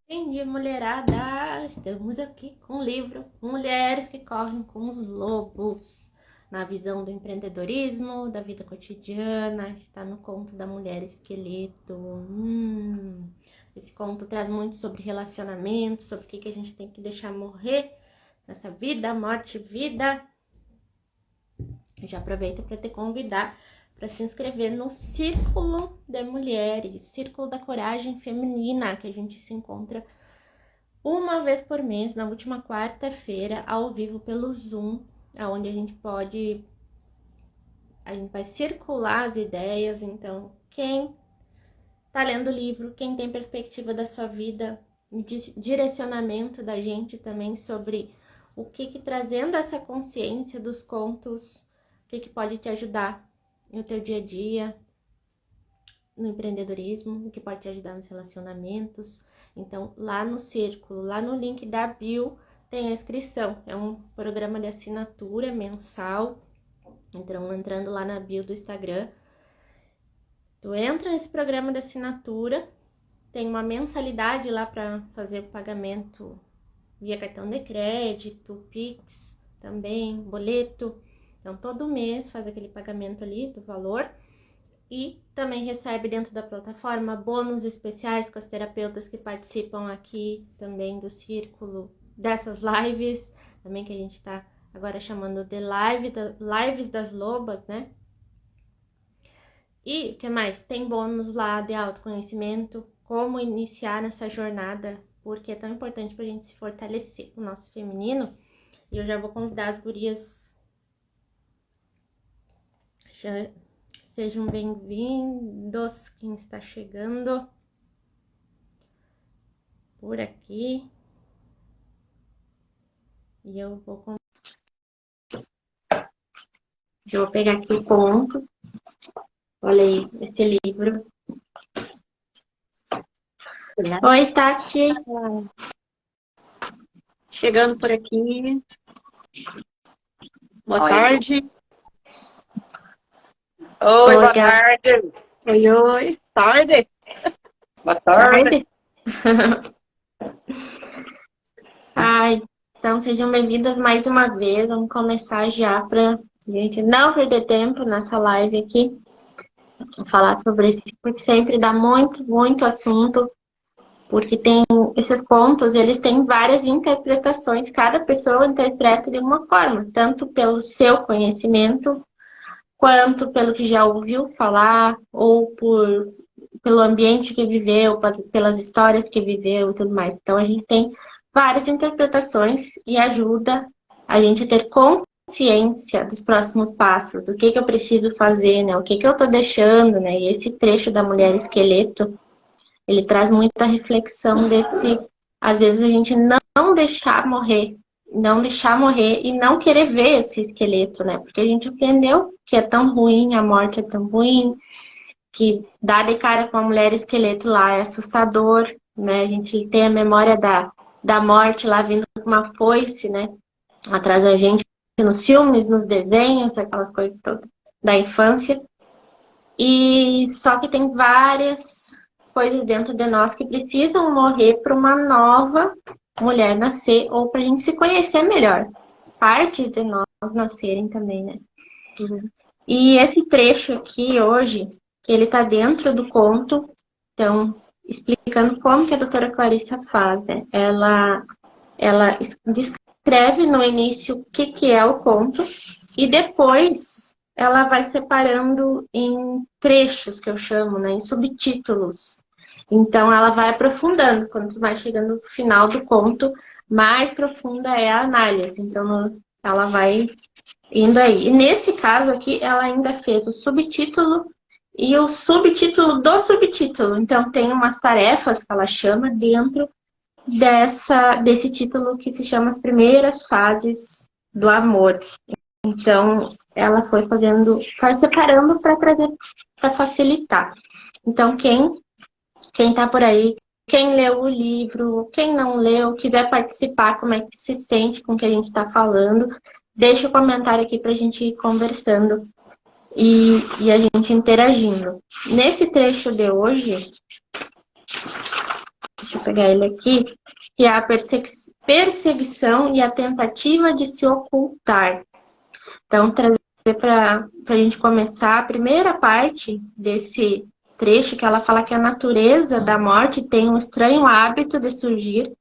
Bom dia, mulherada! Estamos aqui com o livro Mulheres que Correm com os Lobos, na visão do empreendedorismo, da vida cotidiana. Está no conto da Mulher Esqueleto. Esse conto traz muito sobre relacionamento, sobre o que a gente tem que deixar morrer nessa vida, morte e vida. Eu já aproveito para te convidar para se inscrever no Círculo de Mulheres, Círculo da Coragem Feminina, que a gente se encontra uma vez por mês, na última quarta-feira, ao vivo pelo Zoom, onde a gente vai circular as ideias. Então, quem tá lendo o livro, quem tem perspectiva da sua vida, direcionamento da gente também sobre o que trazendo essa consciência dos contos, o que pode te ajudar no teu dia a dia, no empreendedorismo, o que pode te ajudar nos relacionamentos. Então, lá no Círculo, lá no link da bio, tem a inscrição. É um programa de assinatura mensal. Então, entrando lá na bio do Instagram, tu entra nesse programa de assinatura, tem uma mensalidade lá para fazer o pagamento via cartão de crédito, Pix também, boleto. Então, todo mês faz aquele pagamento ali do valor e também recebe dentro da plataforma bônus especiais com as terapeutas que participam aqui também do Círculo, dessas lives, também que a gente está agora chamando de lives das lobas, né? E o que mais? Tem bônus lá de autoconhecimento, como iniciar nessa jornada, porque é tão importante para a gente se fortalecer o nosso feminino. E eu já vou convidar as gurias. Sejam bem-vindos quem está chegando por aqui. E eu vou pegar aqui o conto. Olha aí, esse livro. Oi, Tati. Chegando por aqui. Boa tarde. Oi, boa tarde. Oi. Tarde. Boa tarde. Ai, então sejam bem-vindas mais uma vez. Vamos começar já para gente não perder tempo nessa live aqui. Falar sobre isso, porque sempre dá muito assunto. Porque tem esses contos, eles têm várias interpretações. Cada pessoa interpreta de uma forma, tanto pelo seu conhecimento, quanto pelo que já ouviu falar, ou pelo ambiente que viveu, pelas histórias que viveu e tudo mais. Então, a gente tem várias interpretações e ajuda a gente a ter consciência dos próximos passos, do que eu preciso fazer, né? O que eu tô deixando, né? E esse trecho da Mulher Esqueleto, ele traz muita reflexão desse, às vezes a gente não deixar morrer e não querer ver esse esqueleto, né? Porque a gente aprendeu que é tão ruim, a morte é tão ruim, que dar de cara com a mulher esqueleto lá é assustador, né? A gente tem a memória da morte lá vindo com uma foice, né? Atrás da gente, nos filmes, nos desenhos, aquelas coisas todas da infância. E só que tem várias coisas dentro de nós que precisam morrer para uma nova mulher nascer ou para a gente se conhecer melhor. Partes de nós nascerem também, né? E esse trecho aqui hoje, ele tá dentro do conto, então, explicando como que a doutora Clarissa faz, né? Ela descreve no início o que é o conto e depois ela vai separando em trechos, que eu chamo, né? Em subtítulos. Então, ela vai aprofundando. Quando vai chegando no final do conto, mais profunda é a análise. Então, ela vai indo aí. E nesse caso aqui, ela ainda fez o subtítulo e o subtítulo do subtítulo. Então, tem umas tarefas que ela chama dentro desse título que se chama As Primeiras Fases do Amor. Então, ela foi separando para trazer, para facilitar. Então, quem tá por aí, quem leu o livro, quem não leu, quiser participar, como é que se sente com o que a gente está falando, deixa o comentário aqui para a gente ir conversando e a gente interagindo. Nesse trecho de hoje, deixa eu pegar ele aqui, que é a perseguição e a tentativa de se ocultar. Então, trazer para a gente começar a primeira parte desse trecho, que ela fala que a natureza da morte tem um estranho hábito de surgir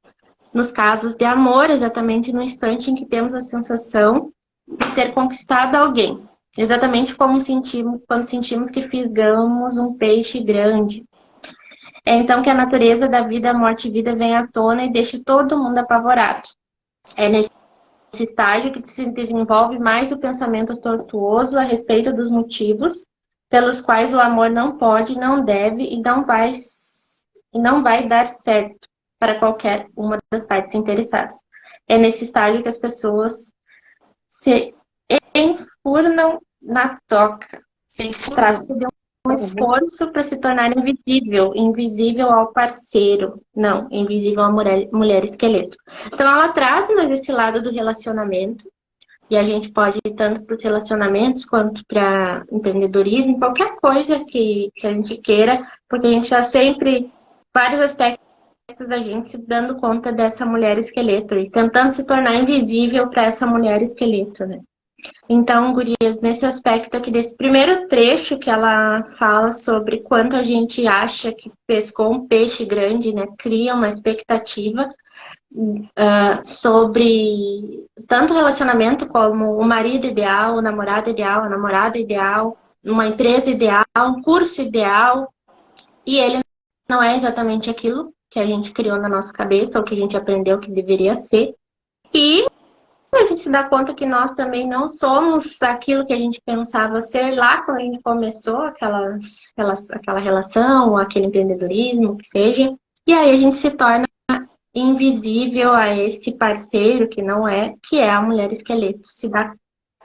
nos casos de amor, exatamente no instante em que temos a sensação de ter conquistado alguém. Exatamente como sentimos quando sentimos que fisgamos um peixe grande. É então que a natureza da vida, morte e vida vem à tona e deixa todo mundo apavorado. É nesse estágio que se desenvolve mais o pensamento tortuoso a respeito dos motivos pelos quais o amor não pode, não deve e não vai dar certo para qualquer uma das partes interessadas. É nesse estágio que as pessoas se enfurnam na toca. Trata de um esforço para se tornar invisível, invisível ao parceiro, não, invisível à mulher esqueleto. Então ela traz mais esse lado do relacionamento, e a gente pode ir tanto para os relacionamentos quanto para empreendedorismo, qualquer coisa que a gente queira, porque a gente já sempre, vários aspectos da gente se dando conta dessa mulher esqueleto e tentando se tornar invisível para essa mulher esqueleto, né? Então, gurias, nesse aspecto aqui desse primeiro trecho que ela fala sobre quanto a gente acha que pescou um peixe grande, né? Cria uma expectativa sobre tanto relacionamento como o marido ideal, o namorado ideal, a namorada ideal, uma empresa ideal, um curso ideal, e ele não é exatamente aquilo que a gente criou na nossa cabeça ou que a gente aprendeu que deveria ser. E a gente se dá conta que nós também não somos aquilo que a gente pensava ser lá quando a gente começou aquela relação, aquele empreendedorismo, que seja. E aí a gente se torna invisível a esse parceiro que não é, que é a mulher esqueleto. Se dá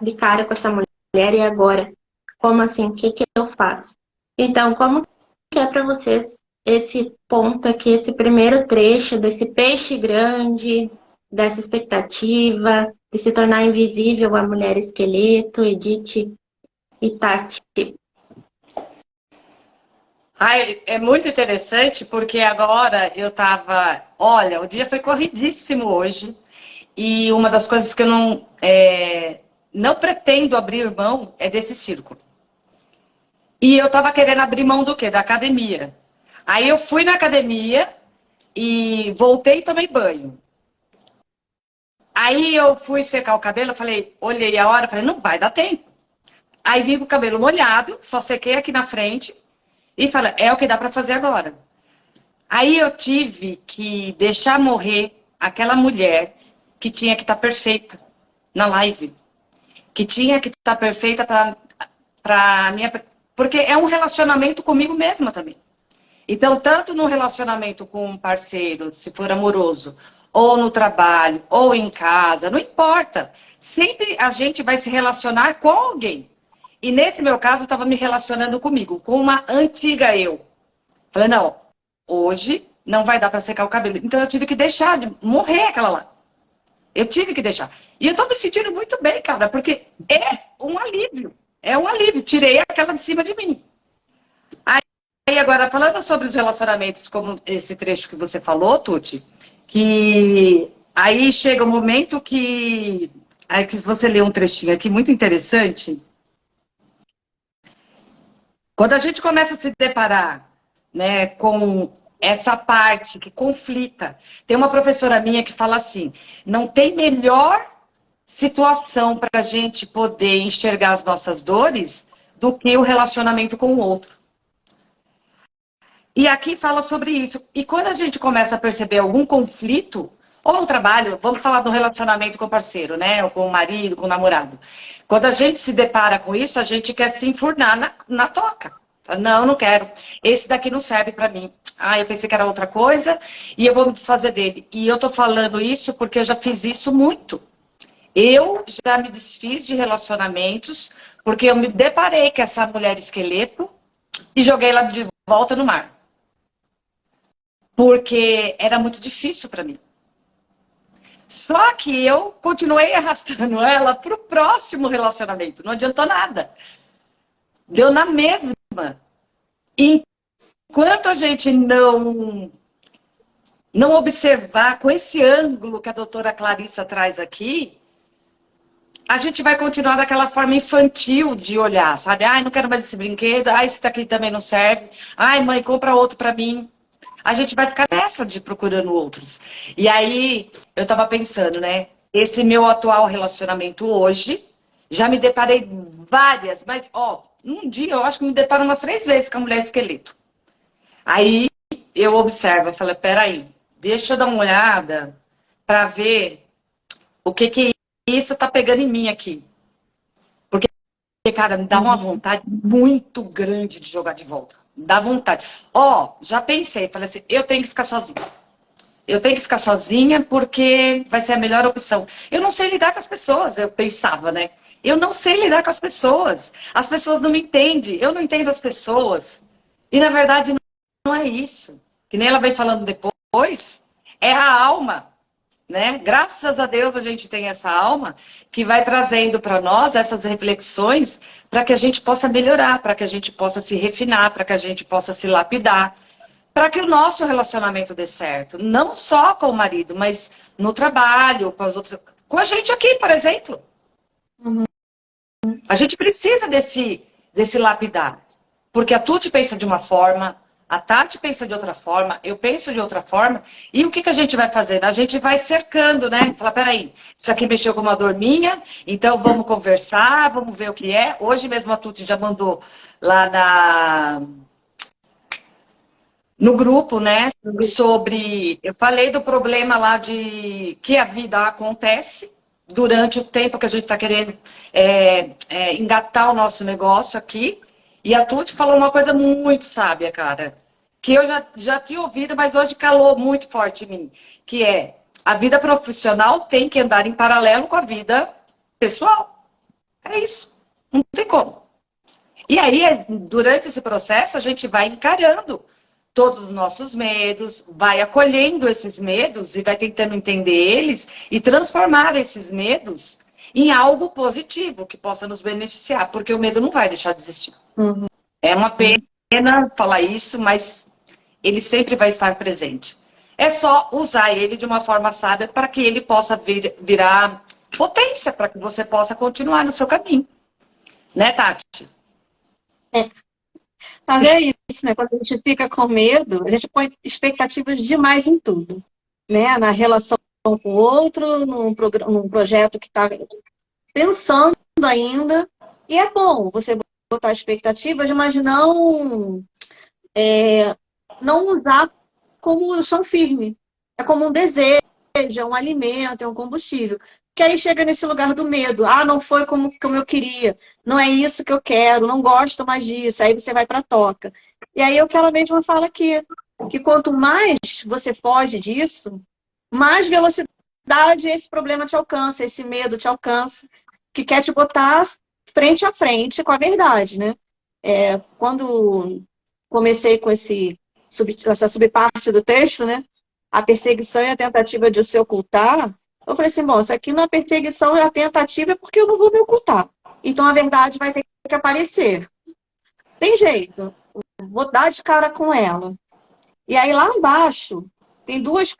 de cara com essa mulher e agora? Como assim? O que eu faço? Então, como que é para vocês esse ponto aqui, esse primeiro trecho desse peixe grande, dessa expectativa de se tornar invisível a mulher esqueleto, Edith e Tati? Ai, é muito interessante porque agora eu tava. Olha, o dia foi corridíssimo hoje e uma das coisas que eu não pretendo abrir mão é desse círculo. E eu tava querendo abrir mão do quê? Da academia. Aí eu fui na academia e voltei e tomei banho. Aí eu fui secar o cabelo, eu falei, olhei a hora, falei, não vai dar tempo. Aí vim com o cabelo molhado, só sequei aqui na frente e falei, é o que dá para fazer agora. Aí eu tive que deixar morrer aquela mulher que tinha que estar perfeita na live. Que tinha que estar perfeita para minha... Porque é um relacionamento comigo mesma também. Então, tanto no relacionamento com um parceiro, se for amoroso, ou no trabalho, ou em casa, não importa. Sempre a gente vai se relacionar com alguém. E nesse meu caso, eu estava me relacionando comigo, com uma antiga eu. Falei, não, hoje não vai dar para secar o cabelo. Então eu tive que deixar de morrer aquela lá. Eu tive que deixar. E eu tô me sentindo muito bem, cara, porque é um alívio. É um alívio. Tirei aquela de cima de mim. Aí agora, falando sobre os relacionamentos, como esse trecho que você falou, Tuti, que aí chega um momento que... Aí que você lê um trechinho aqui muito interessante. Quando a gente começa a se deparar, né, com essa parte que conflita, tem uma professora minha que fala assim, não tem melhor situação para a gente poder enxergar as nossas dores do que o relacionamento com o outro. E aqui fala sobre isso. E quando a gente começa a perceber algum conflito, ou no trabalho, vamos falar do relacionamento com o parceiro, né? Ou com o marido, com o namorado. Quando a gente se depara com isso, a gente quer se enfurnar na toca. Não, não quero. Esse daqui não serve para mim. Ah, eu pensei que era outra coisa e eu vou me desfazer dele. E eu tô falando isso porque eu já fiz isso muito. Eu já me desfiz de relacionamentos porque eu me deparei com essa mulher esqueleto e joguei ela de volta no mar. Porque era muito difícil para mim. Só que eu continuei arrastando ela para o próximo relacionamento. Não adiantou nada. Deu na mesma. Enquanto a gente não não observar com esse ângulo que a doutora Clarissa traz aqui, a gente vai continuar daquela forma infantil de olhar, sabe? Ai, não quero mais esse brinquedo, ai, esse daqui também não serve, ai, mãe, compra outro para mim. A gente vai ficar nessa de procurando outros. E aí, eu tava pensando, né? Esse meu atual relacionamento hoje, já me deparei várias, mas, ó, num dia eu acho que me deparo umas 3 vezes com a mulher esqueleto. Aí eu observo, eu falo, peraí, deixa eu dar uma olhada para ver o que que isso tá pegando em mim aqui. Porque, cara, me dá uma vontade muito grande de jogar de volta. Dá vontade. Ó, já pensei, falei assim, eu tenho que ficar sozinha. Eu tenho que ficar sozinha porque vai ser a melhor opção. Eu não sei lidar com as pessoas, eu pensava, né? Eu não sei lidar com as pessoas. As pessoas não me entendem, eu não entendo as pessoas. E, na verdade, não é isso. Que nem ela vai falando depois, é a alma, né? Graças a Deus a gente tem essa alma que vai trazendo para nós essas reflexões para que a gente possa melhorar, para que a gente possa se refinar, para que a gente possa se lapidar, para que o nosso relacionamento dê certo. Não só com o marido, mas no trabalho, com as outras, com a gente aqui, por exemplo. Uhum. A gente precisa desse lapidar. Porque a Tuti pensa de uma forma, a Tati pensa de outra forma, eu penso de outra forma. E o que, que a gente vai fazer? A gente vai cercando, né? Fala, peraí, isso aqui mexeu com uma dor minha, então vamos conversar, vamos ver o que é. Hoje mesmo a Tuti já mandou lá no grupo, né? Sobre. Eu falei do problema lá de que a vida acontece durante o tempo que a gente está querendo engatar o nosso negócio aqui. E a Tuti falou uma coisa muito sábia, cara, que eu já tinha ouvido, mas hoje calou muito forte em mim, que é a vida profissional tem que andar em paralelo com a vida pessoal. É isso. Não tem como. E aí, durante esse processo, a gente vai encarando todos os nossos medos, vai acolhendo esses medos e vai tentando entender eles e transformar esses medos em algo positivo que possa nos beneficiar, porque o medo não vai deixar de existir. Uhum. É uma pena falar isso, mas ele sempre vai estar presente. É só usar ele de uma forma sábia para que ele possa virar potência, para que você possa continuar no seu caminho. Né, Tati? É. Mas é isso, né? Quando a gente fica com medo, a gente põe expectativas demais em tudo, né? Na relação com o outro, num projeto que está pensando ainda. E é bom você botar expectativas, mas não usar como chão firme. É como um desejo, é um alimento, é um combustível. Que aí chega nesse lugar do medo. Ah, não foi como eu queria. Não é isso que eu quero. Não gosto mais disso. Aí você vai para a toca. E aí é o que ela mesma fala aqui. Que quanto mais você foge disso, mais velocidade esse problema te alcança, esse medo te alcança, que quer te botar frente a frente com a verdade, né? Quando comecei com essa subparte do texto, né? A perseguição e a tentativa de se ocultar, eu falei assim, bom, isso aqui não é perseguição, é a tentativa, é porque eu não vou me ocultar. Então a verdade vai ter que aparecer. Tem jeito, vou dar de cara com ela. E aí lá embaixo tem duas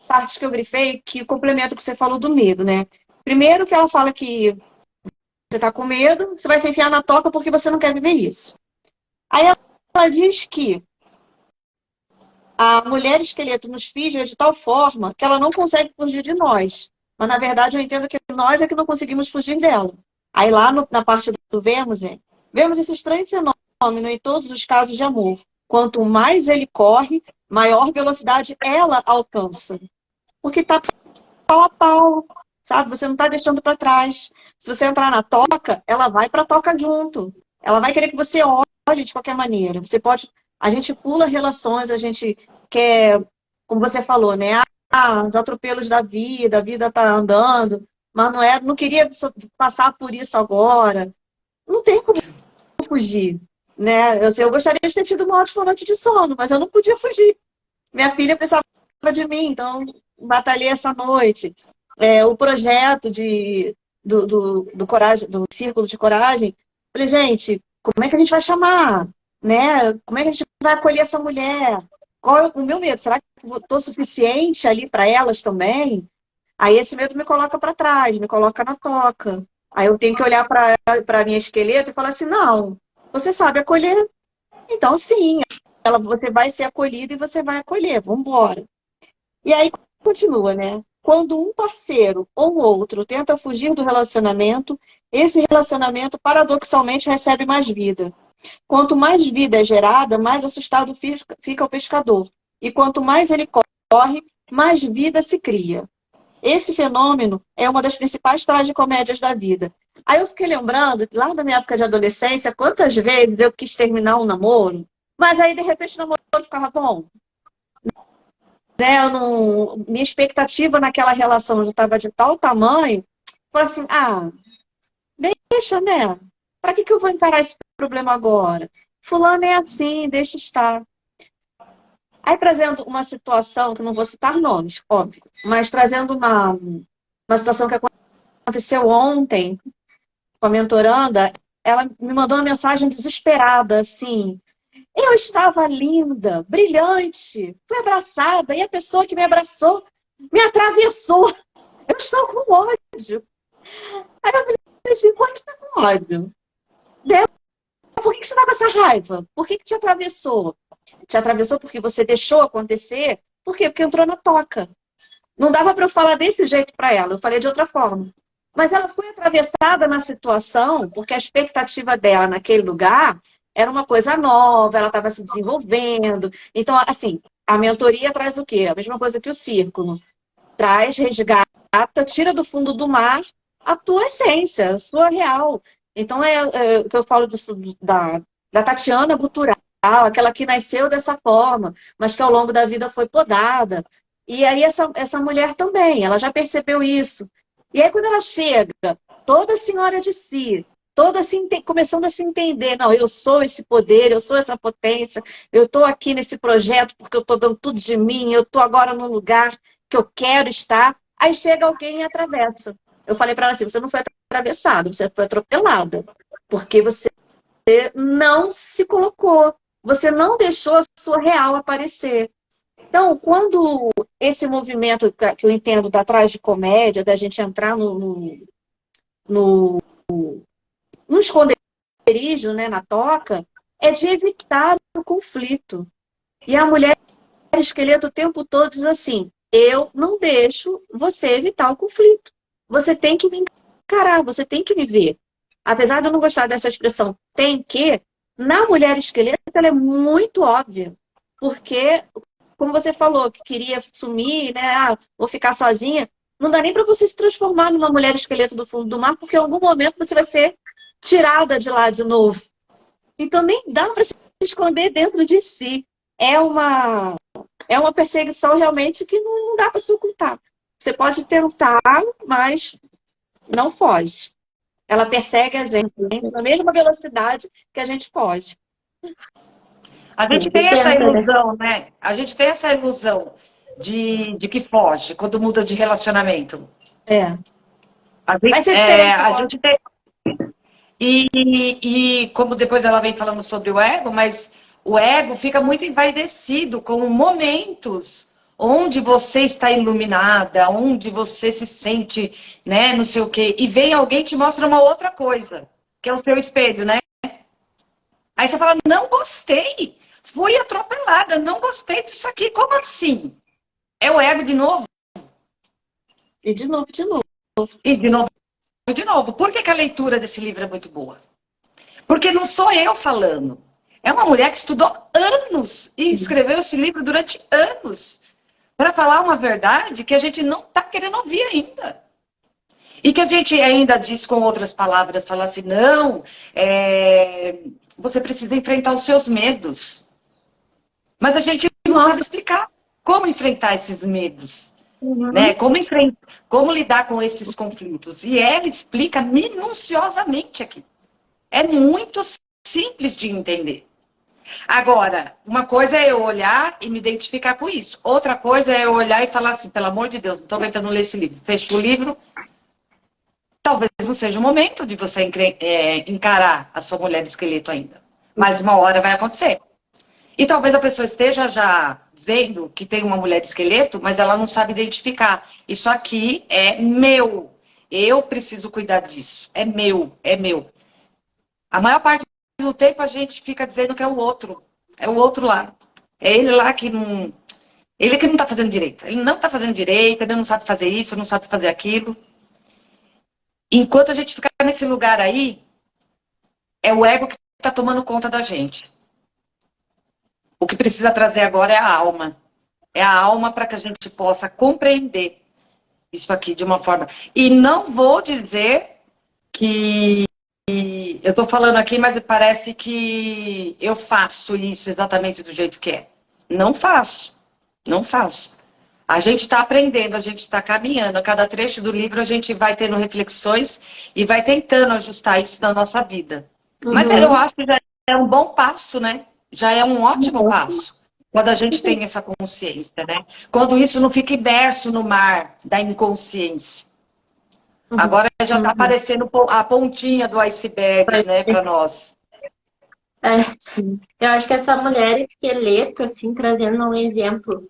partes que eu grifei que complementam o que você falou do medo, né? Primeiro que ela fala que você tá com medo, você vai se enfiar na toca porque você não quer viver isso. Aí ela diz que a mulher esqueleto nos fisga de tal forma que ela não consegue fugir de nós. Mas, na verdade, eu entendo que nós é que não conseguimos fugir dela. Aí, lá na parte do vemos esse estranho fenômeno em todos os casos de amor. Quanto mais ele corre, maior velocidade ela alcança. Porque está pau a pau, sabe? Você não está deixando para trás. Se você entrar na toca, ela vai para a toca junto. Ela vai querer que você olhe de qualquer maneira. Você pode... A gente pula relações, a gente quer, como você falou, né? Os atropelos da vida, a vida tá andando, mas não queria passar por isso agora. Não tem como fugir, né? Eu gostaria de ter tido uma ótima noite de sono, mas eu não podia fugir. Minha filha precisava de mim, então batalhei essa noite. O projeto do Coragem, do Círculo de Coragem, falei, gente, como é que a gente vai chamar? Né? Como é que a gente vai acolher essa mulher? qual é o meu medo? Será que eu estou suficiente ali para elas também? Aí esse medo me coloca para trás, me coloca na toca. Aí eu tenho que olhar para minha esqueleto e falar assim, não, você sabe acolher, então sim, você vai ser acolhida e você vai acolher, vamos embora. E aí continua, né? Quando um parceiro ou outro tenta fugir do relacionamento, esse relacionamento paradoxalmente recebe mais vida. Quanto mais vida é gerada, mais assustado fica o pescador. E quanto mais ele corre, mais vida se cria. Esse fenômeno é uma das principais tragicomédias da vida. Aí eu fiquei lembrando, lá na minha época de adolescência, quantas vezes eu quis terminar um namoro, mas aí de repente o namoro ficava bom. Né? Minha expectativa naquela relação já estava de tal tamanho, falei assim, deixa, né? Para que eu vou encarar esse problema agora? Fulano é assim, deixa estar. Aí trazendo uma situação, que não vou citar nomes, óbvio, mas trazendo uma situação que aconteceu ontem com a mentoranda, ela me mandou uma mensagem desesperada, assim, eu estava linda, brilhante, fui abraçada, e a pessoa que me abraçou me atravessou. Eu estou com ódio. Aí eu falei assim, por que você está com ódio? Por que você está com essa raiva? Por que te atravessou? Te atravessou porque você deixou acontecer? Por quê? Porque entrou na toca. Não dava para eu falar desse jeito para ela, eu falei de outra forma. Mas ela foi atravessada na situação porque a expectativa dela naquele lugar era uma coisa nova, ela estava se desenvolvendo. Então, assim, a mentoria traz o quê? A mesma coisa que o círculo. Traz, resgata, tira do fundo do mar a tua essência, a sua real. Então, é o que eu falo da Tatiana Gutural, aquela que nasceu dessa forma, mas que ao longo da vida foi podada. E aí essa mulher também, ela já percebeu isso. E aí quando ela chega, toda senhora de si, toda assim, começando a se entender, não, eu sou esse poder, eu sou essa potência, eu estou aqui nesse projeto porque eu estou dando tudo de mim, eu estou agora no lugar que eu quero estar. Aí chega alguém e atravessa. Eu falei para ela assim, você não foi atravessada, você foi atropelada, porque você não se colocou, você não deixou a sua real aparecer. Então, quando esse movimento que eu entendo da tragicomédia, da gente entrar no esconderijo, né, na toca, é de evitar o conflito. E a mulher esqueleto o tempo todo diz assim, eu não deixo você evitar o conflito. Você tem que me encarar, você tem que me ver. Apesar de eu não gostar dessa expressão tem que, na mulher esqueleto ela é muito óbvia. Porque como você falou, que queria sumir, né? Vou ficar sozinha. Não dá nem para você se transformar numa mulher esqueleto do fundo do mar, porque em algum momento você vai ser tirada de lá de novo. Então nem dá para se esconder dentro de si. É uma perseguição realmente que não dá para se ocultar. Você pode tentar, mas não foge. Ela persegue a gente na mesma velocidade que a gente pode. A gente tem essa ilusão, né? A gente tem essa ilusão de que foge quando muda de relacionamento. Vai ser diferente. A gente tem... E como depois ela vem falando sobre o ego, mas o ego fica muito envaidecido com momentos onde você está iluminada, onde você se sente, né, não sei o quê, e vem alguém e te mostra uma outra coisa, que é o seu espelho, né? Aí você fala, não gostei, fui atropelada, não gostei disso aqui, como assim? É o ego de novo? E de novo, de novo. E de novo, de novo. Por que a leitura desse livro é muito boa? Porque não sou eu falando. É uma mulher que estudou anos e escreveu esse livro durante anos para falar uma verdade que a gente não está querendo ouvir ainda. E que a gente ainda diz com outras palavras, fala assim, não, você precisa enfrentar os seus medos. Mas a gente não sabe explicar como enfrentar esses medos. Né? Como lidar com esses conflitos. E ela explica minuciosamente aqui. É muito simples de entender. Agora, uma coisa é eu olhar e me identificar com isso. Outra coisa é eu olhar e falar assim, pelo amor de Deus, não estou aguentando ler esse livro. Fecho o livro. Talvez não seja o momento de você encarar a sua mulher esqueleto ainda. Mas uma hora vai acontecer. E talvez a pessoa esteja já vendo que tem uma mulher esqueleto, mas ela não sabe identificar. Isso aqui é meu. Eu preciso cuidar disso. É meu, é meu. A maior parte do tempo a gente fica dizendo que é o outro. É o outro lá. É ele lá que não... Ele que não está fazendo direito. Ele não está fazendo direito, ele não sabe fazer isso, não sabe fazer aquilo. Enquanto a gente ficar nesse lugar aí, é o ego que está tomando conta da gente. O que precisa trazer agora é a alma. É a alma para que a gente possa compreender isso aqui de uma forma. E não vou dizer que eu estou falando aqui, mas parece que eu faço isso exatamente do jeito que é. Não faço. Não faço. A gente está aprendendo, a gente está caminhando. A cada trecho do livro a gente vai tendo reflexões e vai tentando ajustar isso na nossa vida. Mas eu acho que já é um bom passo, né? Já é um ótimo passo. Quando a gente tem essa consciência, né? Quando isso não fica imerso no mar da inconsciência. Agora já está aparecendo a pontinha do iceberg, né, para nós. É, sim. Eu acho que essa mulher esqueleto, assim, trazendo um exemplo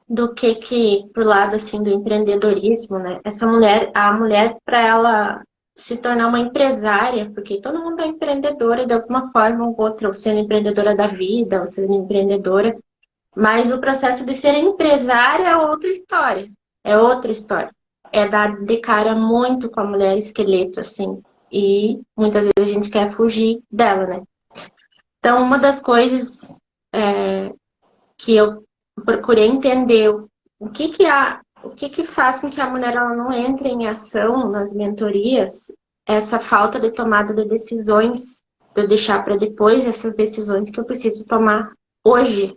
do que pro lado, assim, do empreendedorismo, né? Essa mulher, a mulher, para ela se tornar uma empresária, porque todo mundo é empreendedora de alguma forma ou outra, ou sendo empreendedora da vida, ou sendo empreendedora, mas o processo de ser empresária é outra história. É outra história. É dar de cara muito com a mulher esqueleto, assim. E muitas vezes a gente quer fugir dela, né? Então, uma das coisas que eu procurei entender o que faz com que a mulher ela não entre em ação nas mentorias, essa falta de tomada de decisões, de eu deixar para depois essas decisões que eu preciso tomar hoje.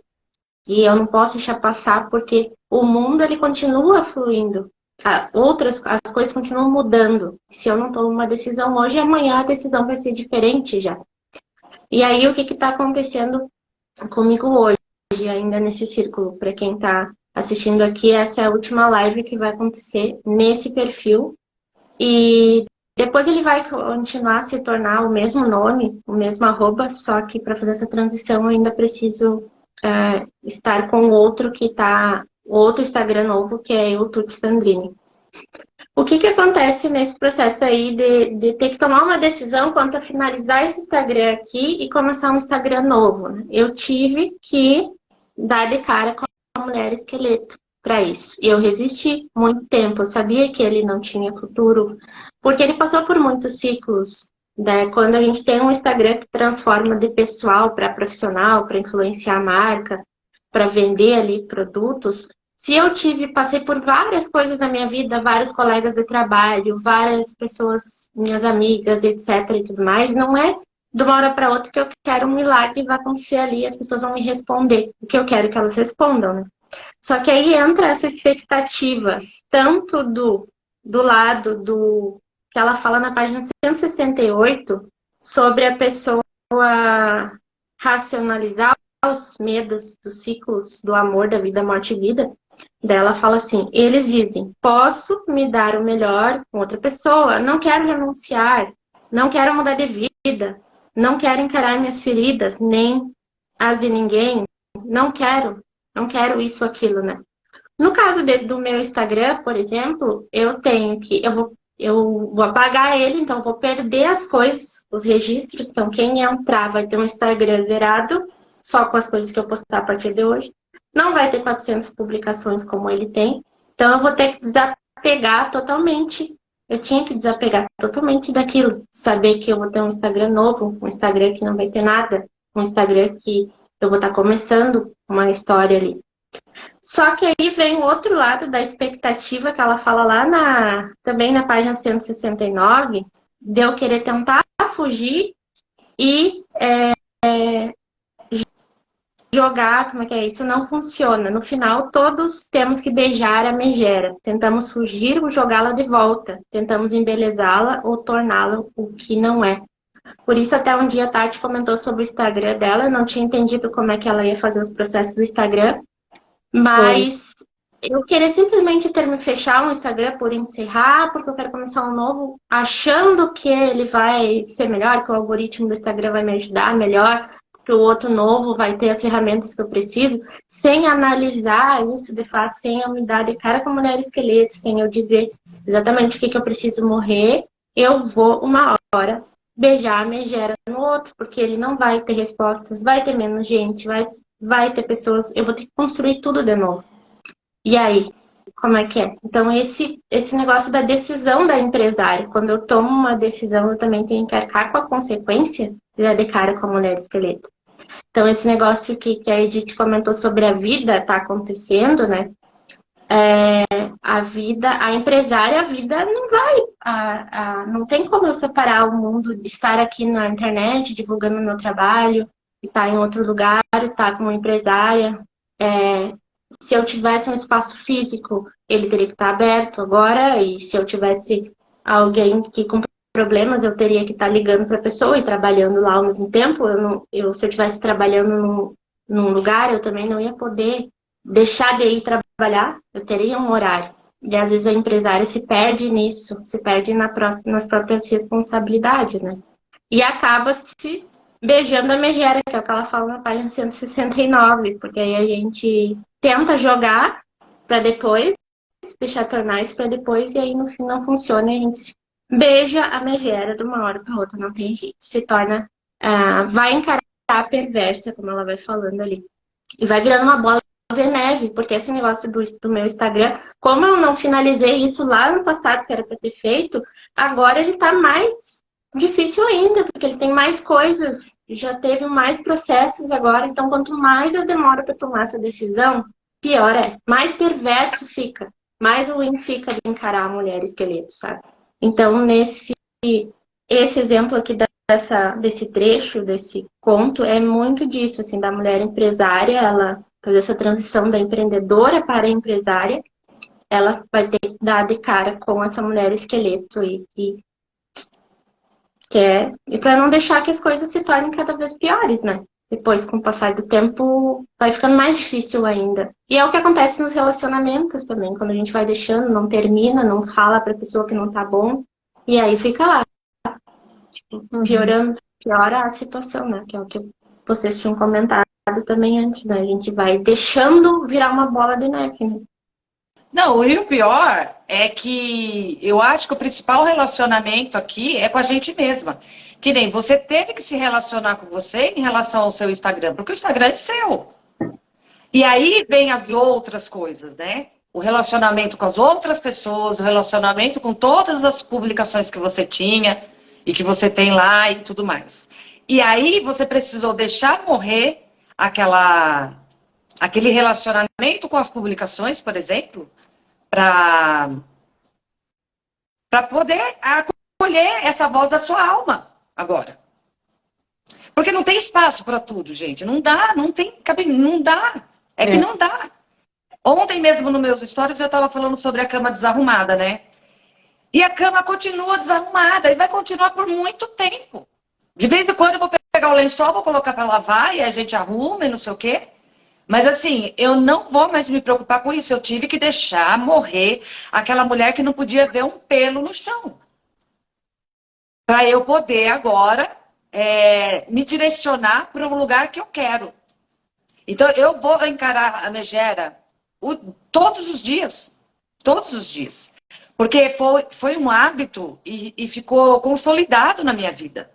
E eu não posso deixar passar porque o mundo ele continua fluindo. As coisas continuam mudando. Se eu não tomo uma decisão hoje, amanhã a decisão vai ser diferente já. E aí o que está acontecendo comigo hoje, ainda nesse círculo, para quem está assistindo aqui, essa é a última live que vai acontecer nesse perfil. E depois ele vai continuar a se tornar o mesmo nome, o mesmo arroba, só que para fazer essa transição eu ainda preciso estar com outro que está, outro Instagram novo, que é o Tuti Sandrini. O que acontece nesse processo aí de ter que tomar uma decisão quanto a finalizar esse Instagram aqui e começar um Instagram novo, né? Eu tive que dar de cara com a mulher esqueleto para isso. E eu resisti muito tempo. Eu sabia que ele não tinha futuro, porque ele passou por muitos ciclos. Né? Quando a gente tem um Instagram que transforma de pessoal para profissional, para influenciar a marca, para vender ali produtos, se eu passei por várias coisas na minha vida, vários colegas de trabalho, várias pessoas, minhas amigas, etc. e tudo mais, não é de uma hora para outra que eu quero um milagre vai acontecer ali, as pessoas vão me responder o que eu quero que elas respondam, né? Só que aí entra essa expectativa, tanto do lado do que ela fala na página 168, sobre a pessoa racionalizar os medos dos ciclos do amor, da vida, morte e vida. Dela fala assim, eles dizem, posso me dar o melhor com outra pessoa, não quero renunciar, não quero mudar de vida, não quero encarar minhas feridas, nem as de ninguém, não quero isso, aquilo, né? No caso do meu Instagram, por exemplo, eu vou apagar ele, então vou perder as coisas, os registros, então quem entrar vai ter um Instagram zerado, só com as coisas que eu postar a partir de hoje. Não vai ter 400 publicações como ele tem. Então, eu vou ter que desapegar totalmente. Eu tinha que desapegar totalmente daquilo. Saber que eu vou ter um Instagram novo, um Instagram que não vai ter nada. Um Instagram que eu vou estar começando uma história ali. Só que aí vem o outro lado da expectativa que ela fala lá também na página 169, de eu querer tentar fugir e jogar, como é que é? Isso não funciona. No final, todos temos que beijar a megera. Tentamos fugir ou jogá-la de volta. Tentamos embelezá-la ou torná-la o que não é. Por isso, até um dia a Tati comentou sobre o Instagram dela. Eu não tinha entendido como é que ela ia fazer os processos do Instagram. Mas eu queria simplesmente ter me fechar um Instagram por encerrar, porque eu quero começar um novo, achando que ele vai ser melhor, que o algoritmo do Instagram vai me ajudar melhor, para o outro novo vai ter as ferramentas que eu preciso, sem analisar isso de fato, sem eu me dar de cara com a mulher esqueleto, sem eu dizer exatamente o que eu preciso morrer, eu vou uma hora beijar a megera no outro, porque ele não vai ter respostas, vai ter menos gente, vai ter pessoas, eu vou ter que construir tudo de novo. E aí, como é que é? Então, esse negócio da decisão da empresária, quando eu tomo uma decisão, eu também tenho que arcar com a consequência de dar de cara com a mulher esqueleto. Então, esse negócio que a Edith comentou sobre a vida tá acontecendo, né? A vida, a empresária, a vida não vai, não tem como eu separar o mundo de estar aqui na internet divulgando o meu trabalho, e estar em outro lugar, e estar como empresária. Se eu tivesse um espaço físico, ele teria que estar aberto agora, e se eu tivesse alguém que com problemas, eu teria que estar ligando para a pessoa e trabalhando lá ao mesmo tempo. Se eu estivesse trabalhando num lugar, eu também não ia poder deixar de ir trabalhar, eu teria um horário. E às vezes a empresária se perde nisso, se perde nas próprias responsabilidades, né? E acaba se beijando a megera, que é o que ela fala na página 169, porque aí a gente tenta jogar para depois, deixar tornar isso para depois, e aí no fim não funciona, e a gente beija a megera de uma hora para outra, não tem jeito. Se torna, vai encarar a perversa, como ela vai falando ali. E vai virando uma bola de neve, porque esse negócio do meu Instagram, como eu não finalizei isso lá no passado, que era para ter feito, agora ele tá mais difícil ainda, porque ele tem mais coisas, já teve mais processos agora, então quanto mais eu demoro para tomar essa decisão, pior é. Mais perverso fica, mais ruim fica de encarar a mulher esqueleto, sabe? Então, esse exemplo aqui desse trecho, desse conto, é muito disso, assim, da mulher empresária, ela fazer essa transição da empreendedora para a empresária, ela vai ter que dar de cara com essa mulher esqueleto e para não deixar que as coisas se tornem cada vez piores, né? Depois, com o passar do tempo, vai ficando mais difícil ainda. E é o que acontece nos relacionamentos também, quando a gente vai deixando, não termina, não fala pra pessoa que não tá bom, e aí fica lá, tipo, piora a situação, né? Que é o que vocês tinham comentado também antes, né? A gente vai deixando virar uma bola de neve, né? Não, e o pior é que eu acho que o principal relacionamento aqui é com a gente mesma. Que nem você teve que se relacionar com você em relação ao seu Instagram, porque o Instagram é seu. E aí vem as outras coisas, né? O relacionamento com as outras pessoas, o relacionamento com todas as publicações que você tinha e que você tem lá e tudo mais. E aí você precisou deixar morrer aquele relacionamento com as publicações, por exemplo, para poder acolher essa voz da sua alma agora. Porque não tem espaço para tudo, gente. Não dá, não tem cabimento, não dá. É que não dá. Ontem mesmo, nos meus stories, eu estava falando sobre a cama desarrumada, né? E a cama continua desarrumada e vai continuar por muito tempo. De vez em quando eu vou pegar o lençol, vou colocar para lavar e a gente arruma e não sei o quê. Mas assim, eu não vou mais me preocupar com isso. Eu tive que deixar morrer aquela mulher que não podia ver um pelo no chão. Para eu poder agora me direcionar para um lugar que eu quero. Então eu vou encarar a megera todos os dias. Todos os dias. Porque foi um hábito e ficou consolidado na minha vida.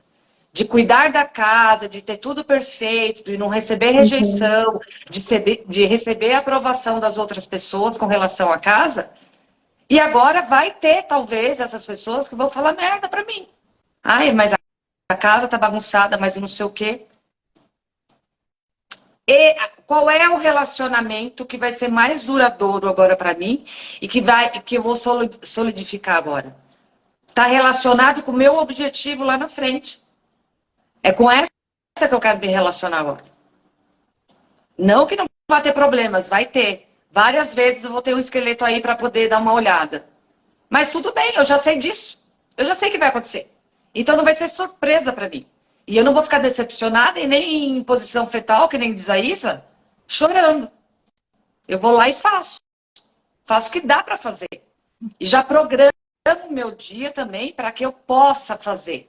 De cuidar da casa, de ter tudo perfeito, de não receber rejeição, de receber a aprovação das outras pessoas com relação à casa. E agora vai ter, talvez, essas pessoas que vão falar merda pra mim. Ai, mas a casa tá bagunçada, mas eu não sei o quê. E qual é o relacionamento que vai ser mais duradouro agora pra mim e que eu vou solidificar agora? Tá relacionado com o meu objetivo lá na frente. É com essa que eu quero me relacionar agora. Não que não vai ter problemas, vai ter. Várias vezes eu vou ter um esqueleto aí para poder dar uma olhada. Mas tudo bem, eu já sei disso. Eu já sei que vai acontecer. Então não vai ser surpresa para mim. E eu não vou ficar decepcionada e nem em posição fetal, que nem diz a Isa, chorando. Eu vou lá e faço. Faço o que dá para fazer. E já programo o meu dia também para que eu possa fazer.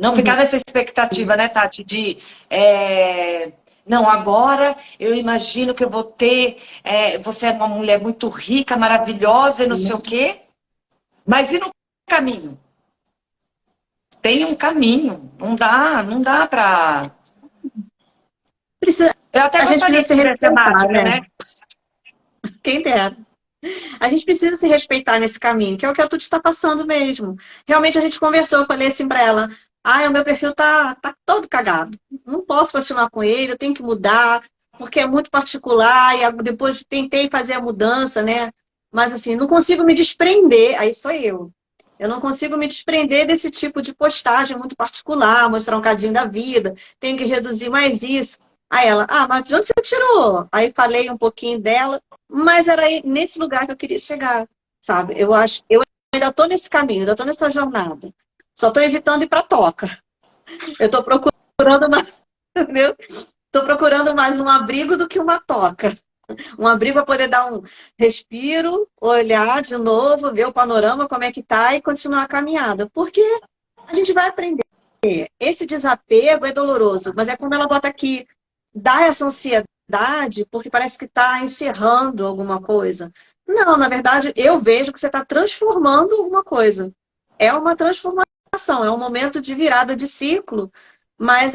Não ficar nessa expectativa, né, Tati, de... não, agora eu imagino que eu vou ter... você é uma mulher muito rica, maravilhosa e não sei o quê. Mas e no caminho? Tem um caminho. Não dá pra... Precisa, Eu até a gente gostaria precisa que se tivesse a respeitar, mágica, né? né? Quem dera. A gente precisa se respeitar nesse caminho, que é o que a Tuti está passando mesmo. Realmente a gente conversou, eu falei assim para ela, o meu perfil tá todo cagado. Não posso continuar com ele, eu tenho que mudar, porque é muito particular, e depois tentei fazer a mudança, né? Mas assim, não consigo me desprender, aí sou eu. Eu não consigo me desprender desse tipo de postagem muito particular, mostrar um cadinho da vida, tenho que reduzir mais isso. Aí ela, mas de onde você tirou? Aí falei um pouquinho dela, mas era aí, nesse lugar que eu queria chegar, sabe? Eu ainda estou nesse caminho, ainda estou nessa jornada. Só estou evitando ir para a toca. Eu estou procurando mais, entendeu? Estou procurando mais um abrigo do que uma toca. Um abrigo para poder dar um respiro, olhar de novo, ver o panorama, como é que tá e continuar a caminhada. Porque a gente vai aprender. Esse desapego é doloroso, mas é quando ela bota aqui, dá essa ansiedade, porque parece que está encerrando alguma coisa. Não, na verdade, eu vejo que você está transformando alguma coisa. É uma transformação, é um momento de virada de ciclo, mas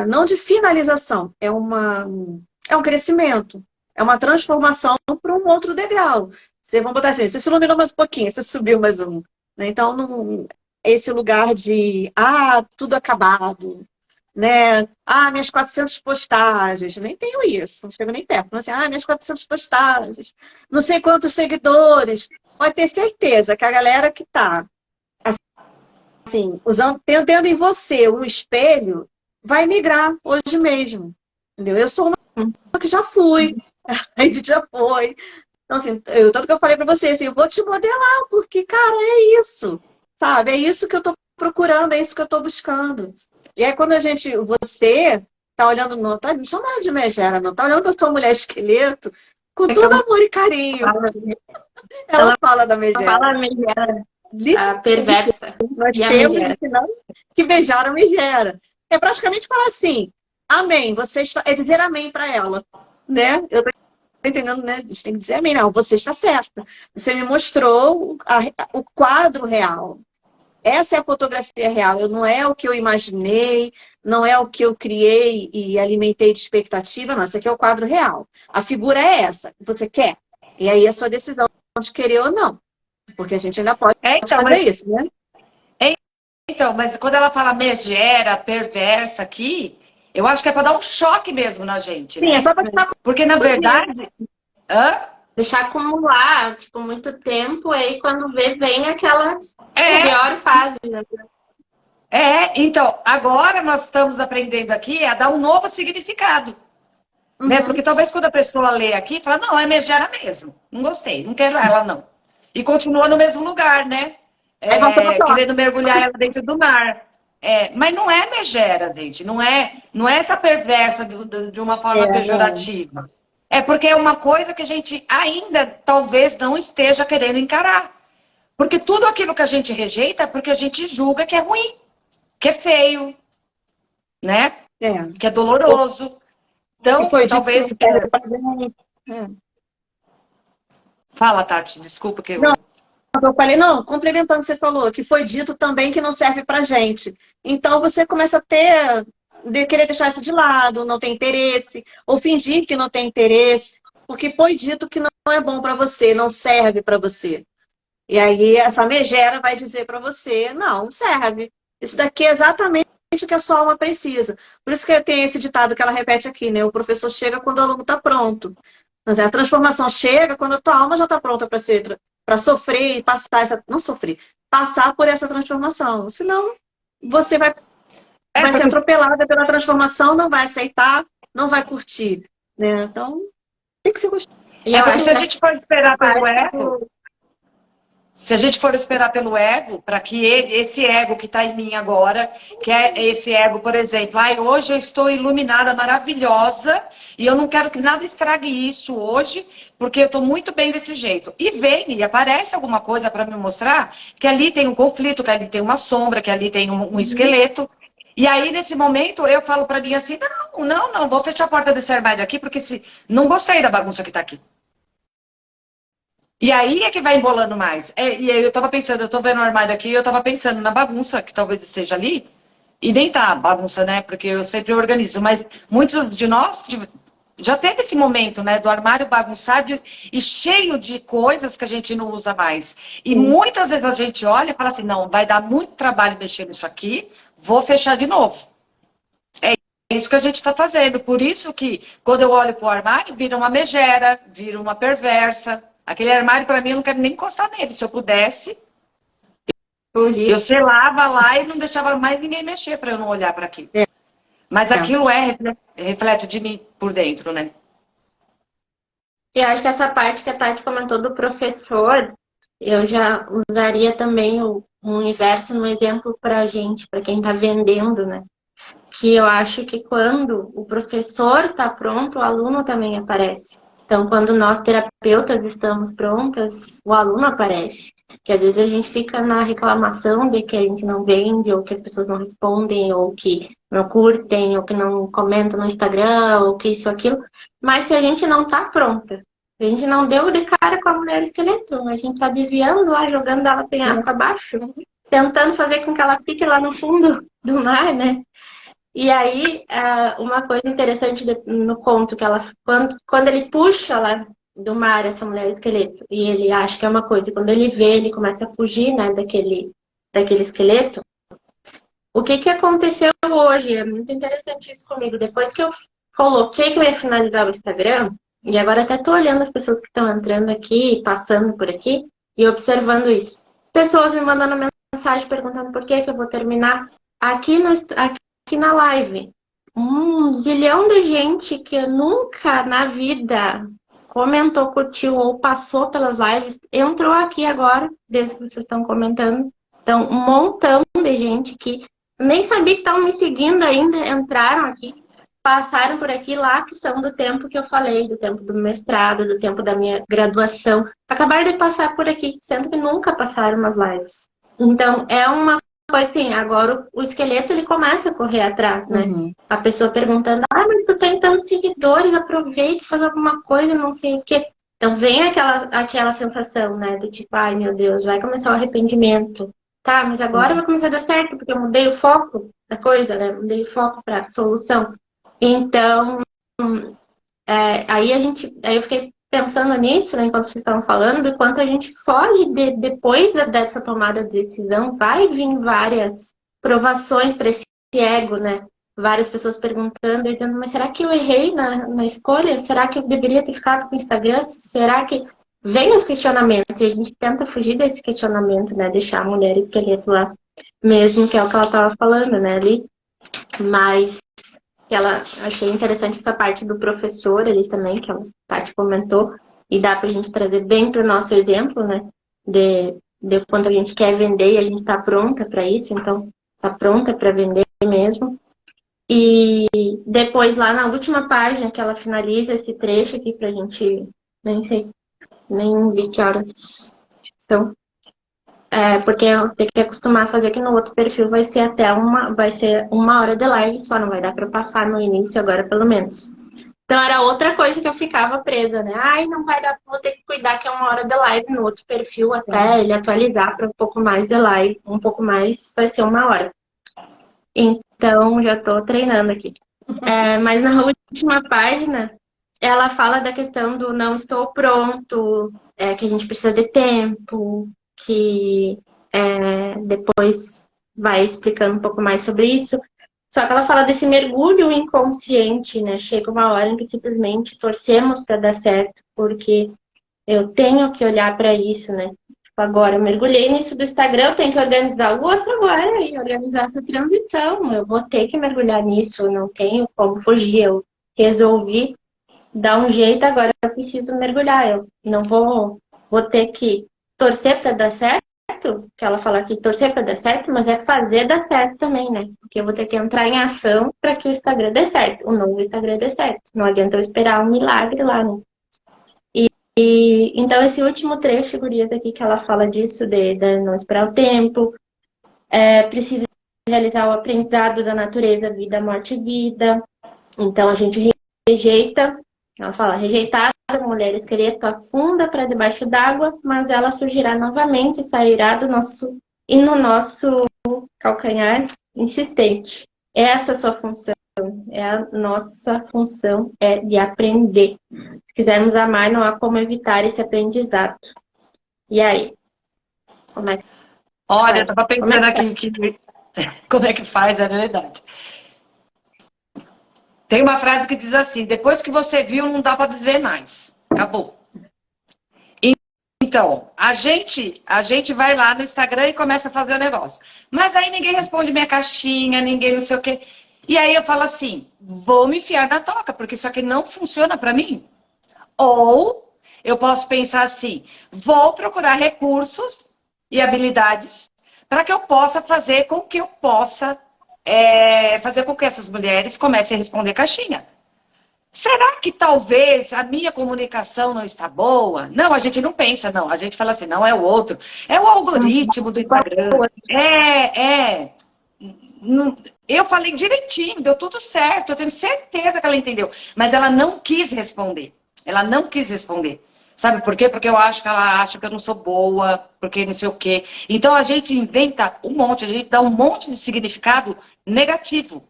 não de finalização, é um crescimento, é uma transformação para um outro degrau. Você, vamos botar assim, você se iluminou mais um pouquinho, você subiu mais um. Né? Então, não, esse lugar de, tudo acabado, né? Minhas 400 postagens, nem tenho isso, não chego nem perto. Mas assim, minhas 400 postagens, não sei quantos seguidores. Pode ter certeza que a galera que está assim, tendo em você um espelho, vai migrar hoje mesmo. Entendeu? Eu sou uma que já fui, a gente já foi. Então, assim, tanto que eu falei para você, assim, eu vou te modelar, porque, cara, é isso, sabe? É isso que eu tô procurando, é isso que eu tô buscando. E aí, quando você tá olhando, não tá me chamando de megera, não tá olhando que eu sou mulher esqueleto, com todo amor e carinho. Ela fala da megera. Ela fala megera, a perversa. Nós temos que beijar a megera. É praticamente falar assim, amém, você está... É dizer amém para ela, né? Eu tô entendendo, né? A gente tem que dizer amém, não, você está certa. Você me mostrou o quadro real. Essa é a fotografia real. Não é o que eu imaginei, não é o que eu criei e alimentei de expectativa, não. Esse aqui é o quadro real. A figura é essa. Você quer? E aí é a sua decisão de querer ou não. Porque a gente ainda pode fazer isso, né? Então, mas quando ela fala megera, perversa aqui, eu acho que é para dar um choque mesmo na gente. Sim, né? é só para porque na verdade... Deixar acumular, tipo, muito tempo, aí quando vem aquela pior fase, né? Então, agora nós estamos aprendendo aqui a dar um novo significado. Né? Porque talvez quando a pessoa lê aqui, fala, não, é megera mesmo. Não gostei, não quero ela, não. E continua no mesmo lugar, né? Querendo mergulhar ela dentro do mar. Mas não é megera, gente. Não é essa perversa de uma forma pejorativa. É porque é uma coisa que a gente ainda talvez não esteja querendo encarar. Porque tudo aquilo que a gente rejeita é porque a gente julga que é ruim, que é feio, né? Que é doloroso. Então, talvez... Fala, Tati, desculpa que eu falei, não, complementando o que você falou, que foi dito também que não serve pra gente. Então você começa a querer deixar isso de lado, não tem interesse, ou fingir que não tem interesse, porque foi dito que não é bom pra você, não serve pra você. E aí essa megera vai dizer pra você, não serve. Isso daqui é exatamente o que a sua alma precisa. Por isso que tem esse ditado que ela repete aqui, né? O professor chega quando o aluno está pronto. Mas a transformação chega quando a tua alma já está pronta para sofrer e passar passar por essa transformação. Senão, você vai ser atropelada pela transformação, não vai aceitar, não vai curtir. Né? Então, tem que ser gostoso. Se a gente for esperar pelo ego, se a gente for esperar pelo ego, para que esse ego que está em mim agora, que é esse ego, por exemplo, hoje eu estou iluminada, maravilhosa, e eu não quero que nada estrague isso hoje, porque eu estou muito bem desse jeito. E vem e aparece alguma coisa para me mostrar que ali tem um conflito, que ali tem uma sombra, que ali tem um esqueleto. E aí, nesse momento, eu falo pra mim assim, não, vou fechar a porta desse armário aqui, porque se não gostei da bagunça que tá aqui. E aí é que vai embolando mais. E aí eu tava pensando, eu tô vendo o armário aqui, eu tava pensando na bagunça que talvez esteja ali, e nem tá bagunça, né? Porque eu sempre organizo, mas muitos de nós já teve esse momento, né? Do armário bagunçado e cheio de coisas que a gente não usa mais. E muitas vezes a gente olha e fala assim, não, vai dar muito trabalho mexer nisso aqui, vou fechar de novo. É isso que a gente está fazendo. Por isso que, quando eu olho para o armário, vira uma megera, vira uma perversa. Aquele armário, para mim, eu não quero nem encostar nele. Se eu pudesse, eu selava lá e não deixava mais ninguém mexer para eu não olhar para aquilo. Mas aquilo reflete de mim por dentro, né? E acho que essa parte que a Tati comentou do professor, eu já usaria também o universo no exemplo para a gente, para quem está vendendo, né? Que eu acho que quando o professor está pronto, o aluno também aparece. Então, quando nós terapeutas estamos prontas, o aluno aparece. Que às vezes a gente fica na reclamação de que a gente não vende, ou que as pessoas não respondem, ou que não curtem, ou que não comentam no Instagram, ou que isso, aquilo. Mas se a gente não está pronta, a gente não deu de cara com a mulher esqueleto, a gente está desviando lá, jogando ela penhasco abaixo, tentando fazer com que ela fique lá no fundo do mar, né? E aí, uma coisa interessante no conto, que ela, quando ele puxa lá do mar essa mulher esqueleto, e ele acha que é uma coisa, e quando ele vê, ele começa a fugir, né, daquele esqueleto. O que aconteceu hoje? É muito interessante isso comigo. Depois que eu coloquei que eu ia finalizar o Instagram, e agora até tô olhando as pessoas que estão entrando aqui, passando por aqui, e observando isso. Pessoas me mandando mensagem perguntando por que eu vou terminar aqui na live. Zilhão de gente que nunca na vida comentou, curtiu ou passou pelas lives, entrou aqui agora, desde que vocês estão comentando. Então, um montão de gente que nem sabia que estavam me seguindo ainda, entraram aqui, passaram por aqui lá, que são do tempo que eu falei, do tempo do mestrado, do tempo da minha graduação. Acabaram de passar por aqui, sendo que nunca passaram nas lives. Então, é uma coisa assim, agora o esqueleto ele começa a correr atrás, né? A pessoa perguntando, mas tu tem tantos seguidores, aproveita e faz alguma coisa, não sei o quê. Então vem aquela sensação, né? Do tipo, ai meu Deus, vai começar o arrependimento. Tá, mas agora vai começar a dar certo, porque eu mudei o foco da coisa, né? Mudei o foco para solução. Então, aí eu fiquei pensando nisso, né, enquanto vocês estavam falando, do quanto a gente foge depois dessa tomada de decisão, vai vir várias provações para esse ego, né? Várias pessoas perguntando, dizendo, mas será que eu errei na escolha? Será que eu deveria ter ficado com o Instagram? Será que... Vem os questionamentos, e a gente tenta fugir desse questionamento, né? Deixar a mulher esqueleto lá mesmo, que é o que ela estava falando, né, ali. Mas achei interessante essa parte do professor ali também, que a Tati comentou, e dá pra gente trazer bem pro nosso exemplo, né? De quanto a gente quer vender e a gente tá pronta para isso, então tá pronta para vender mesmo. E depois lá na última página que ela finaliza esse trecho aqui pra gente, nem sei, nem vi que horas são. Porque eu tenho que acostumar a fazer que no outro perfil vai ser uma hora de live só, não vai dar para passar no início agora, pelo menos. Então era outra coisa que eu ficava presa, né? Ai, não vai dar, vou ter que cuidar que é uma hora de live no outro perfil até ele atualizar para um pouco mais de live, um pouco mais vai ser uma hora. Então já estou treinando aqui. Mas na última página ela fala da questão do não estou pronto, que a gente precisa de tempo, que depois vai explicando um pouco mais sobre isso. Só que ela fala desse mergulho inconsciente, né? Chega uma hora em que simplesmente torcemos para dar certo, porque eu tenho que olhar para isso, né? Tipo, agora eu mergulhei nisso do Instagram, eu tenho que organizar o outro agora e organizar essa transição. Eu vou ter que mergulhar nisso, eu não tenho como fugir. Eu resolvi dar um jeito, agora eu preciso mergulhar. Eu não vou ter que torcer para dar certo, que ela fala aqui, torcer para dar certo, mas é fazer dar certo também, né? Porque eu vou ter que entrar em ação para que o Instagram dê certo, o novo Instagram dê certo. Não adianta eu esperar um milagre lá, né? Então esse último trecho, gurias, aqui que ela fala disso, de não esperar o tempo, precisa realizar o aprendizado da natureza, vida, morte e vida. Então a gente rejeita, ela fala, rejeitada, mulher esqueleto afunda para debaixo d'água, mas ela surgirá novamente, sairá do nosso e no nosso calcanhar insistente. Essa é a sua função, é a nossa função, é de aprender. Se quisermos amar, não há como evitar esse aprendizado. E aí? Como é que Olha, eu faz? estava pensando aqui como é que faz, é verdade. Tem uma frase que diz assim: depois que você viu, não dá para desver mais. Acabou. Então, a gente vai lá no Instagram e começa a fazer o negócio. Mas aí ninguém responde minha caixinha, ninguém não sei o quê. E aí eu falo assim: vou me enfiar na toca, porque isso aqui não funciona para mim. Ou eu posso pensar assim: vou procurar recursos e habilidades para que eu possa fazer com que eu possa fazer com que essas mulheres comecem a responder caixinha. Será que talvez a minha comunicação não está boa? Não, a gente não pensa, não. A gente fala assim, não é o outro. É o algoritmo do Instagram. Não- Eu falei direitinho, deu tudo certo. Eu tenho certeza que ela entendeu. Mas ela não quis responder. Ela não quis responder. Sabe por quê? Porque eu acho que ela acha que eu não sou boa, porque não sei o quê. Então a gente inventa um monte, a gente dá um monte de significado negativo.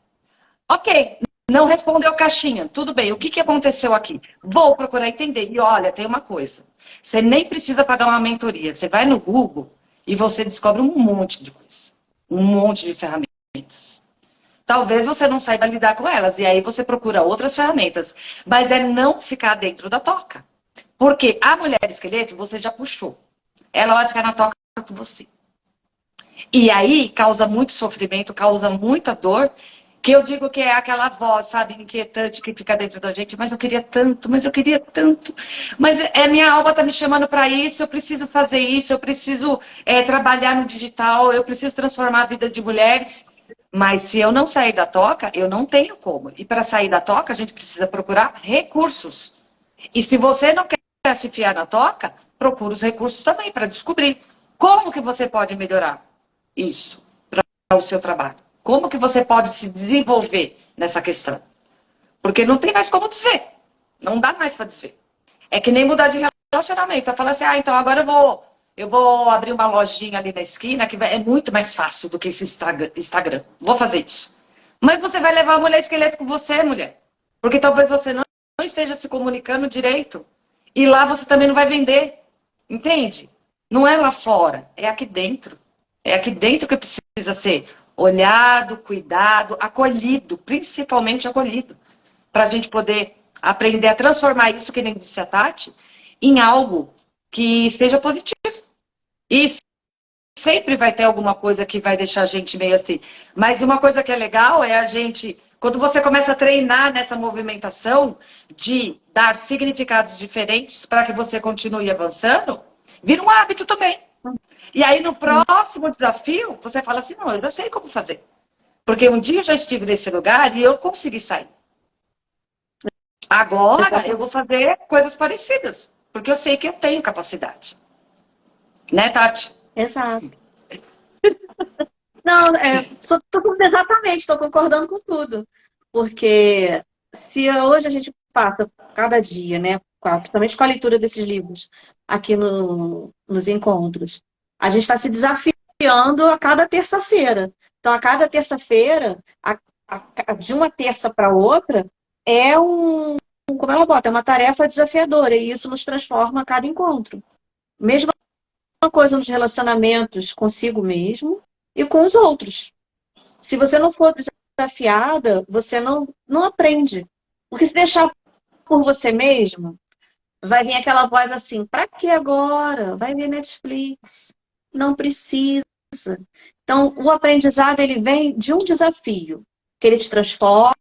Ok, não respondeu caixinha. Tudo bem, o que aconteceu aqui? Vou procurar entender. E olha, tem uma coisa. Você nem precisa pagar uma mentoria. Você vai no Google e você descobre um monte de coisa. Um monte de ferramentas. Talvez você não saiba lidar com elas. E aí você procura outras ferramentas. Mas é não ficar dentro da toca. Porque a mulher esqueleto você já puxou. Ela vai ficar na toca com você. E aí causa muito sofrimento, causa muita dor, que eu digo que é aquela voz, sabe, inquietante que fica dentro da gente, mas eu queria tanto, mas eu queria tanto, mas minha alma está me chamando para isso, eu preciso fazer isso, eu preciso trabalhar no digital, eu preciso transformar a vida de mulheres, mas se eu não sair da toca, eu não tenho como. E para sair da toca, a gente precisa procurar recursos. E se você não quer se fiar na toca, procura os recursos também para descobrir como que você pode melhorar isso para o seu trabalho. Como que você pode se desenvolver nessa questão? Porque não tem mais como desver. Não dá mais para desver. É que nem mudar de relacionamento. Eu falo assim, então agora eu vou abrir uma lojinha ali na esquina, que é muito mais fácil do que esse Instagram. Vou fazer isso. Mas você vai levar a mulher esqueleto com você, mulher. Porque talvez você não esteja se comunicando direito. E lá você também não vai vender. Entende? Não é lá fora, é aqui dentro. É aqui dentro que precisa ser olhado, cuidado, acolhido, principalmente acolhido, para a gente poder aprender a transformar isso, que nem disse a Tati, em algo que seja positivo. E sempre vai ter alguma coisa que vai deixar a gente meio assim. Mas uma coisa que é legal é a gente, quando você começa a treinar nessa movimentação de dar significados diferentes para que você continue avançando, vira um hábito também. E aí, no próximo desafio, você fala assim, não, eu já sei como fazer. Porque um dia eu já estive nesse lugar e eu consegui sair. Agora, eu vou fazer coisas parecidas. Porque eu sei que eu tenho capacidade. Né, Tati? Exato. Não, exatamente, estou concordando com tudo. Porque se hoje a gente passa cada dia, né, principalmente com a leitura desses livros aqui nos encontros, a gente está se desafiando a cada terça-feira. Então, a cada terça-feira, de uma terça para outra, como ela bota, é uma tarefa desafiadora, e isso nos transforma a cada encontro. Mesma coisa nos relacionamentos consigo mesmo e com os outros. Se você não for desafiada, você não aprende. Porque se deixar por você mesmo, vai vir aquela voz assim, pra que agora? Vai ver Netflix. Não precisa. Então, o aprendizado, ele vem de um desafio, que ele te transforma,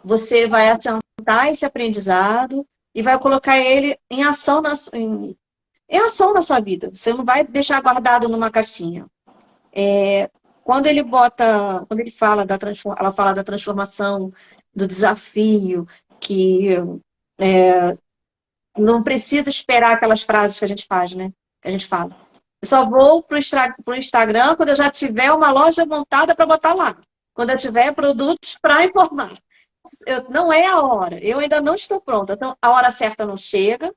você vai assentar esse aprendizado e vai colocar ele em ação em ação na sua vida. Você não vai deixar guardado numa caixinha. Quando ele fala ela fala da transformação, do desafio, que não precisa esperar aquelas frases que a gente faz, né? Que a gente fala. só vou pro Instagram quando eu já tiver uma loja montada para botar lá. Quando eu tiver produtos para informar. Não é a hora. Eu ainda não estou pronta. Então, a hora certa não chega.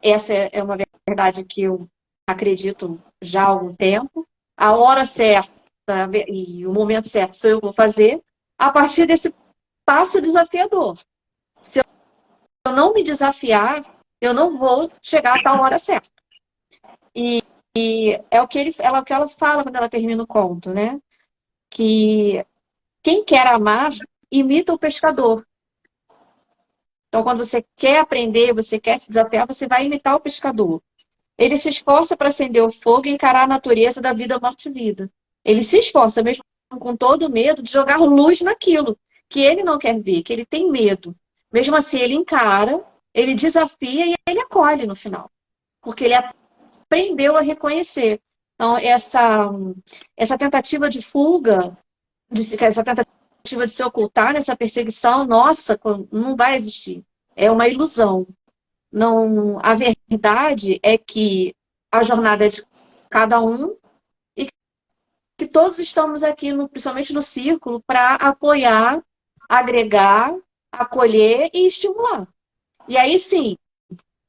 Essa é uma verdade que eu acredito já há algum tempo. A hora certa e o momento certo sou eu que vou fazer a partir desse passo desafiador. Se eu não me desafiar, eu não vou chegar a tal hora certa. E é o que ela fala quando ela termina o conto, né? Que quem quer amar imita o pescador. Então, quando você quer aprender, você quer se desafiar, você vai imitar o pescador. Ele se esforça para acender o fogo e encarar a natureza da vida, morte e vida. Ele se esforça, mesmo com todo medo, de jogar luz naquilo que ele não quer ver, que ele tem medo. Mesmo assim, ele encara, ele desafia e ele acolhe no final. Porque ele aprendeu a reconhecer. Então, essa tentativa de fuga, essa tentativa de se ocultar nessa perseguição, nossa, não vai existir. É uma ilusão. Não, a verdade é que a jornada é de cada um e que todos estamos aqui, principalmente no círculo, para apoiar, agregar, acolher e estimular. E aí sim,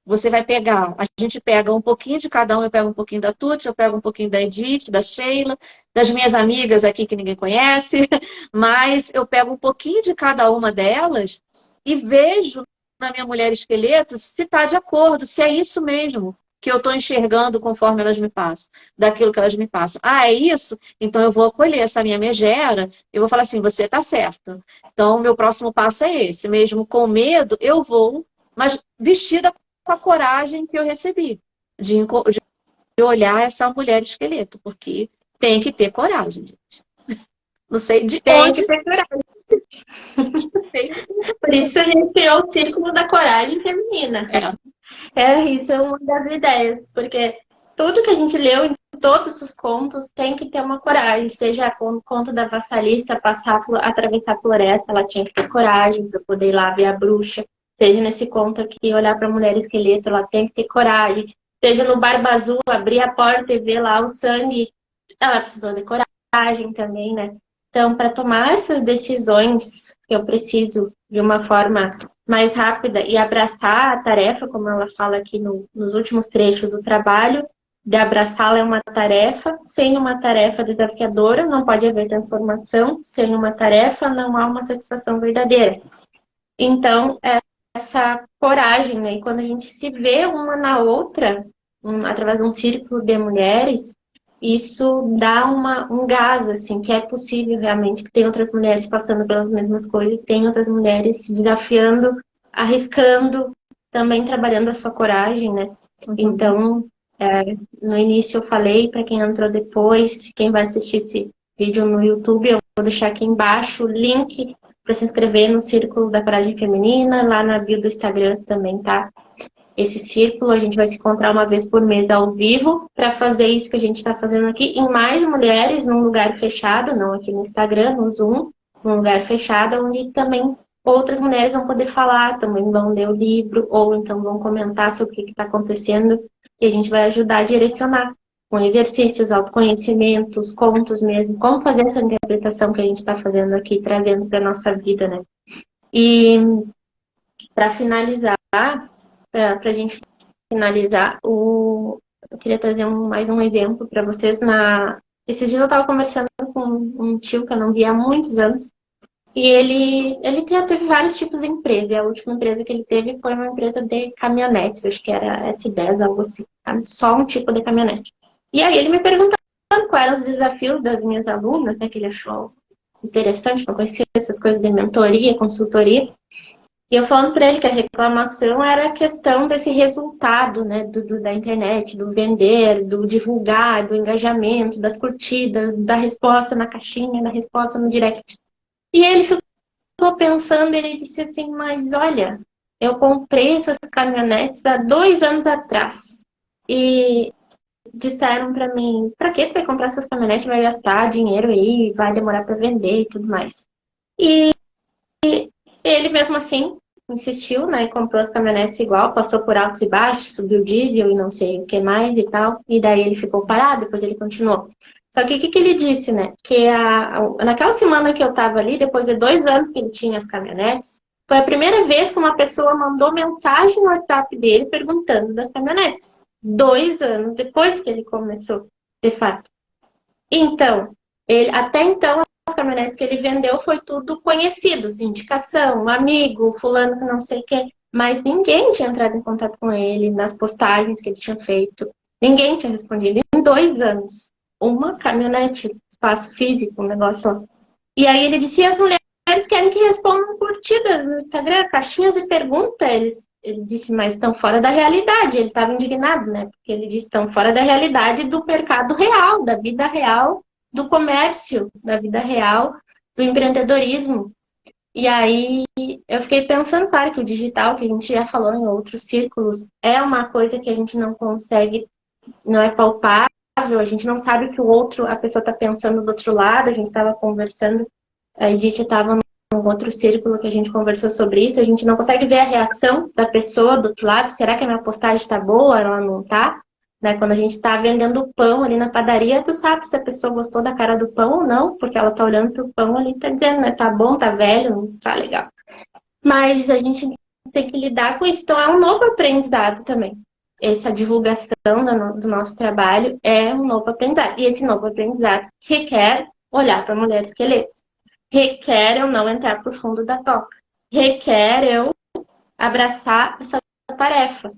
você vai pegar, a gente pega um pouquinho de cada um, eu pego um pouquinho da Tuti, eu pego um pouquinho da Edith, da Sheila, das minhas amigas aqui que ninguém conhece, mas eu pego um pouquinho de cada uma delas e vejo na minha mulher esqueleto se está de acordo, se é isso mesmo que eu estou enxergando conforme elas me passam, daquilo que elas me passam. Ah, é isso? Então eu vou acolher essa minha megera, eu vou falar assim, você está certa. Então, meu próximo passo é esse. Mesmo com medo, eu vou, mas vestida com a coragem que eu recebi de olhar essa mulher esqueleto, porque tem que ter coragem, gente. Não sei de Tem onde. que ter coragem. Por isso a gente criou o Círculo da Coragem Feminina. Isso é uma das ideias, porque tudo que a gente leu em todos os contos tem que ter uma coragem, seja o conto da vassalista, atravessar a floresta, ela tinha que ter coragem para poder ir lá ver a bruxa, seja nesse conto aqui, olhar para a mulher esqueleto, ela tem que ter coragem, seja no Barba Azul, abrir a porta e ver lá o sangue, ela precisou de coragem também, né? Então, para tomar essas decisões, que eu preciso de uma forma mais rápida e abraçar a tarefa, como ela fala aqui nos últimos trechos, o trabalho de abraçá-la é uma tarefa, sem uma tarefa desafiadora não pode haver transformação, sem uma tarefa não há uma satisfação verdadeira. Então, essa coragem, né? E quando a gente se vê uma na outra, através de um círculo de mulheres, isso dá um gás, assim, que é possível realmente, que tem outras mulheres passando pelas mesmas coisas, tem outras mulheres se desafiando, arriscando, também trabalhando a sua coragem, né? Então, no início eu falei, para quem entrou depois, quem vai assistir esse vídeo no YouTube, eu vou deixar aqui embaixo o link para se inscrever no Círculo da Coragem Feminina, lá na bio do Instagram também, tá? Esse círculo, a gente vai se encontrar uma vez por mês ao vivo para fazer isso que a gente está fazendo aqui em mais mulheres, num lugar fechado, não aqui no Instagram, no Zoom, num lugar fechado, onde também outras mulheres vão poder falar, também vão ler o livro, ou então vão comentar sobre o que está acontecendo, e a gente vai ajudar a direcionar com exercícios, autoconhecimentos, contos mesmo, como fazer essa interpretação que a gente está fazendo aqui, trazendo para a nossa vida, né? E para finalizar, para a gente finalizar, eu queria trazer mais um exemplo para vocês. Esses dias eu estava conversando com um tio que eu não via há muitos anos, e ele já teve vários tipos de empresa, e a última empresa que ele teve foi uma empresa de caminhonetes, acho que era S10, algo assim, tá? Só um tipo de caminhonete. E aí ele me perguntando quais eram os desafios das minhas alunas, né, que ele achou interessante para conhecer essas coisas de mentoria, consultoria. E eu falando para ele que a reclamação era a questão desse resultado, né, da internet, do vender, do divulgar, do engajamento, das curtidas, da resposta na caixinha, da resposta no direct. E ele ficou pensando, ele disse assim, mas olha, eu comprei essas caminhonetes há 2 anos atrás. E disseram para mim, para que tu vai comprar essas caminhonetes, vai gastar dinheiro aí, vai demorar para vender e tudo mais. E ele mesmo assim insistiu, né? Comprou as caminhonetes igual, passou por altos e baixos, subiu o diesel e não sei o que mais e tal. E daí ele ficou parado, depois ele continuou. Só que o que ele disse, né? Que naquela semana que eu tava ali, depois de 2 anos que ele tinha as caminhonetes, foi a primeira vez que uma pessoa mandou mensagem no WhatsApp dele perguntando das caminhonetes. 2 anos depois que ele começou, de fato. Então, até então, as caminhonetes que ele vendeu foi tudo conhecidos, indicação, um amigo, fulano que não sei o quê. Mas ninguém tinha entrado em contato com ele nas postagens que ele tinha feito. Ninguém tinha respondido em 2 anos. Uma caminhonete, espaço físico, um negócio lá. E aí ele disse, as mulheres querem que respondam curtidas no Instagram, caixinhas de pergunta. Ele disse, mas estão fora da realidade. Ele estava indignado, né? Porque ele disse, estão fora da realidade do mercado real, da vida real, do comércio, da vida real, do empreendedorismo. E aí eu fiquei pensando, claro, que o digital, que a gente já falou em outros círculos, é uma coisa que a gente não consegue, não é palpável, a gente não sabe o que a pessoa está pensando do outro lado. A gente estava conversando, a gente estava num outro círculo que a gente conversou sobre isso, a gente não consegue ver a reação da pessoa do outro lado. Será que a minha postagem está boa, ela não está? Né? Quando a gente está vendendo pão ali na padaria, tu sabe se a pessoa gostou da cara do pão ou não, porque ela está olhando pro pão ali e está dizendo, né, tá bom, tá velho, não tá legal. Mas a gente tem que lidar com isso, então é um novo aprendizado também. Essa divulgação do nosso trabalho é um novo aprendizado. E esse novo aprendizado requer olhar para a mulher esqueleto. Requer eu não entrar pro fundo da toca. Requer eu abraçar essa tarefa.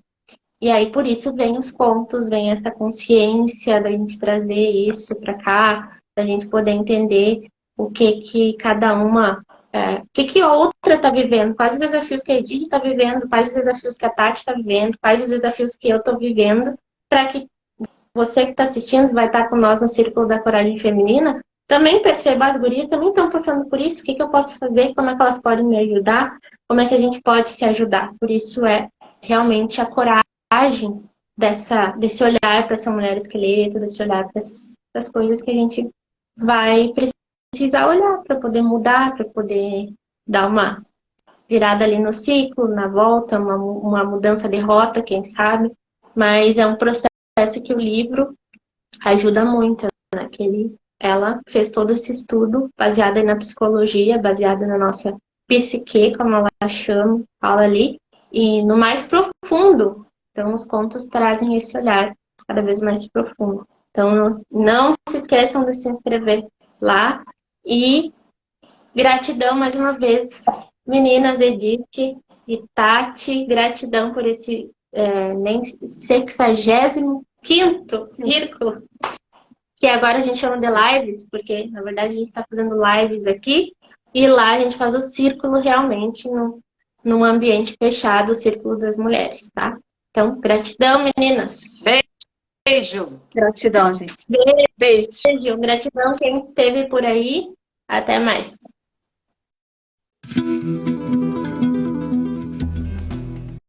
E aí, por isso, vem os contos, vem essa consciência da gente trazer isso para cá, da gente poder entender o que cada uma, o que a outra está vivendo, quais os desafios que a Edith está vivendo, quais os desafios que a Tati está vivendo, quais os desafios que eu estou vivendo, para que você que está assistindo, vai estar com nós no Círculo da Coragem Feminina, também perceba, as gurias também estão passando por isso, o que eu posso fazer, como é que elas podem me ajudar, como é que a gente pode se ajudar. Por isso é realmente a coragem desse olhar para essa mulher esqueleto, desse olhar para essas coisas que a gente vai precisar olhar para poder mudar, para poder dar uma virada ali no ciclo, na volta, uma mudança de rota, quem sabe. Mas é um processo que o livro ajuda muito, né? Ela fez todo esse estudo baseado na psicologia, baseado na nossa psique, como ela chama, fala ali, e no mais profundo. Então, os contos trazem esse olhar cada vez mais profundo. Então, não se esqueçam de se inscrever lá. E gratidão mais uma vez, meninas, Edith e Tati. Gratidão por esse nem 65º círculo, que agora a gente chama de lives, porque na verdade a gente está fazendo lives aqui, e lá a gente faz o círculo realmente num ambiente fechado, o Círculo das Mulheres, tá? Então, gratidão, meninas. Beijo. Gratidão, gente. Beijo. Gratidão quem esteve por aí. Até mais.